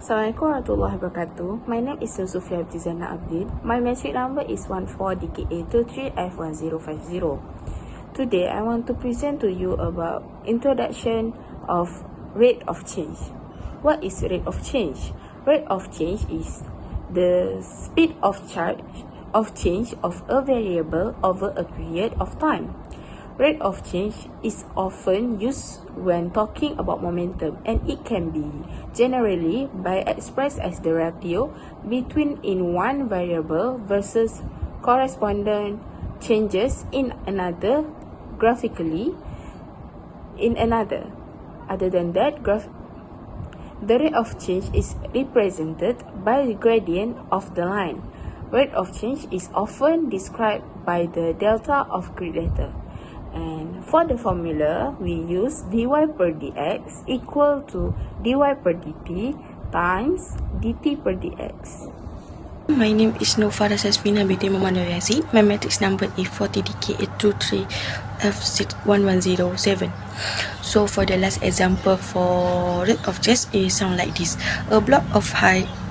Assalamualaikum warahmatullahi wabarakatuh. My name is Sufia Abdizana Abdin. My metric number is 14DKA23F1050. Today, I want to present to you about introduction of rate of change. What is rate of change? Rate of change is the speed of change of a variable over a period of time. Rate of change is often used when talking about momentum, and it can be generally by expressed as the ratio between in one variable versus corresponding changes in another graphically in another. Other than that, the rate of change is represented by the gradient of the line. Rate of change is often described by the delta of grid letter. And for the formula, we use dy per dx equal to dy per dt times dt per dx. My name is Nufara Sasmina binti Muhammad Yazid. My matrix number is 40DK823F1107. So for the last example for rate of change, it sound like this. A block of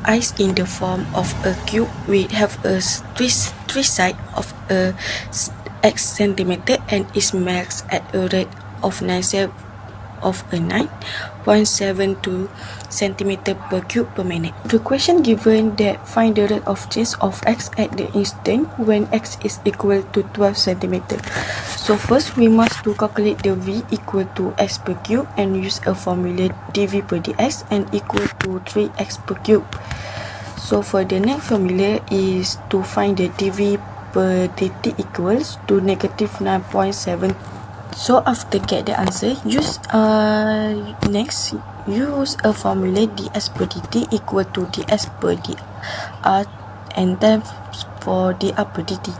ice in the form of a cube will have a three side of a x centimeter and is max at a rate of 9.72 centimeter per cube per minute. The question given that find the rate of change of x at the instant when x is equal to 12 centimeter. So first we must to calculate the v equal to x per cube and use a formula dv per dx and equal to 3x per cube. So for the next formula is to find the dv per dt equals to negative 9.7. So after get the answer, use a formula ds per dt equal to ds per dr and times for dr per dt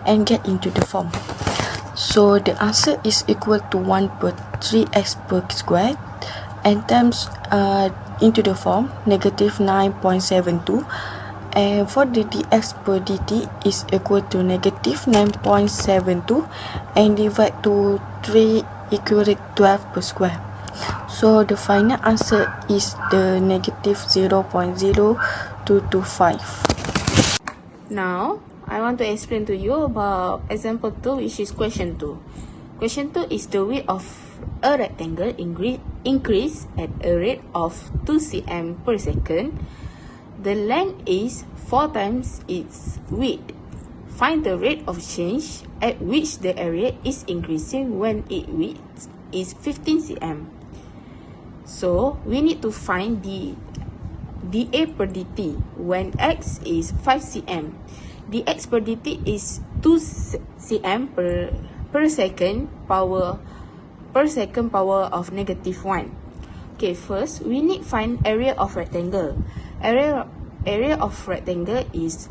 and get into the form. So the answer is equal to 1 per 3x per square and times into the form negative 9.72. And for the dx per dt is equal to negative 9.72 and divide to 3 equal to 12 per square. So the final answer is the negative 0.0225. Now, I want to explain to you about example 2, which is question 2. Question 2 is the width of a rectangle increase at a rate of 2 cm per second. The length is 4 times its width. Find the rate of change at which the area is increasing when its width is 15 cm. So, we need to find the dA per dt when x is 5 cm. dx per dt is 2 cm per second power of negative 1. Okay, first we need find area of rectangle. Area of rectangle is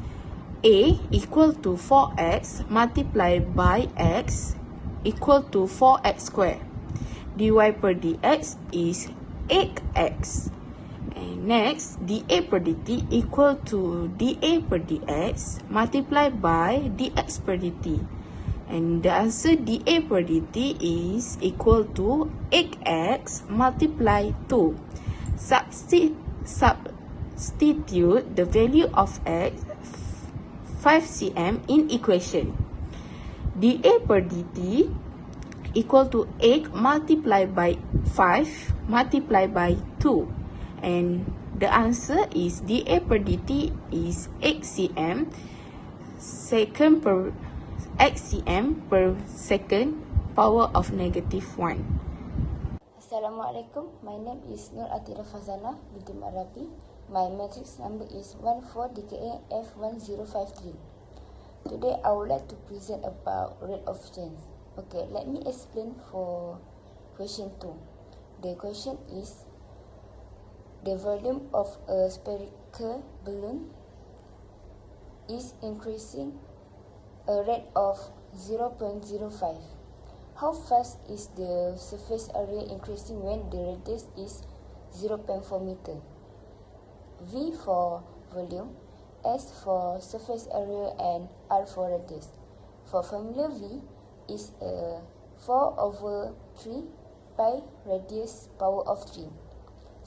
A equal to 4x multiplied by x equal to 4x square. dy per dx is 8x. And next, dA per dt equal to dA per dx multiplied by dx per dt. And the answer dA per dt is equal to 8x multiplied 2. Substitute the value of x 5 cm in equation. dA per dt equal to 8 multiplied by 5 multiplied by 2. And the answer is dA per dt is 8 cm second per x cm per second power of negative 1. Assalamualaikum. My name is Nur Atira Fazana binti Marabi. My matrix number is 14DKAF1053. Today I would like to present about rate of change. Okay, let me explain for question 2. The question is the volume of a spherical balloon is increasing a rate of 0.05. How fast is the surface area increasing when the radius is 0.4 meter? V for volume, S for surface area and R for radius. For formula V is 4 over 3 pi radius power of 3.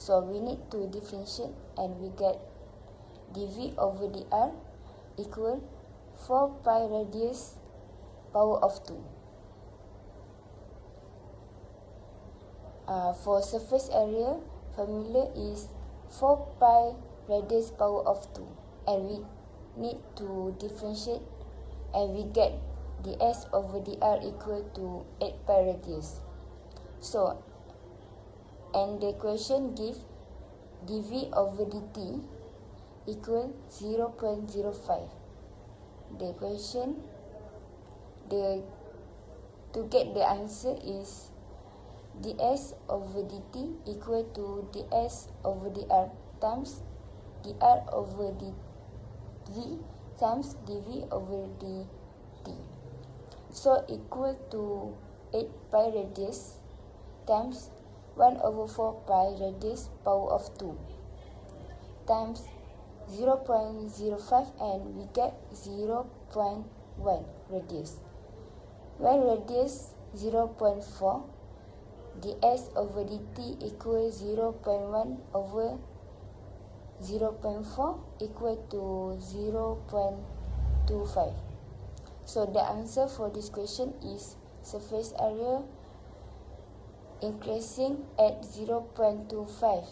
So we need to differentiate and we get dv over dr equal 4 pi radius power of 2. For surface area, formula is 4 pi radius power of 2, and we need to differentiate and we get ds over dr equal to 8 pi radius. So, and the equation give dv over dt equal 0.05. The equation, to get the answer is ds over dt equal to ds over dr times dr over dv times dv over dt. So equal to 8 pi radius times 1 over 4 pi radius power of 2 times 0.05, and we get 0.1 radius. When radius 0.4, ds over dt equals 0.1 over 0.4 equal to 0.25. So the answer for this question is surface area increasing at 0.25.